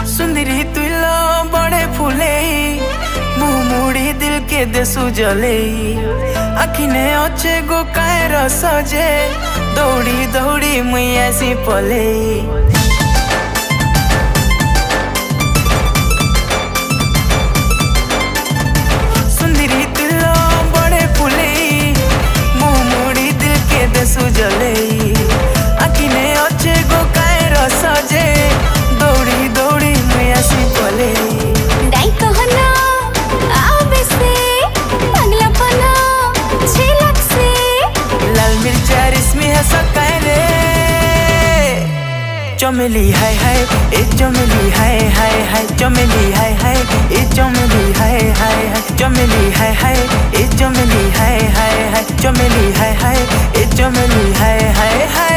सुंदरी तुलो बड़े फूले मुँह मुड़ी दिल के देसु जले आखिने अच्छे गो कायर सजे दौड़ी दौड़ी मुई ऐसी पले सुंदरी तुलो बड़े फूले मुँह मुड़ी दिल के देसु जले आखिने अच्छे गो कायर सजे दौड़ी दौड़ी मुई ऐसी पले डाई कहना आवे से पगला पना झिलक से लाल मिर्चा रिस्मी है सकाय रे चमेली हाय हाय ए चमेली हाय हाय हाय चमेली हाय हाय ए चमेली हाय हाय हाय चमेली हाय हाय ए चमेली हाय हाय हाय चमेली हाय हाय ए चमेली हाय हाय हाय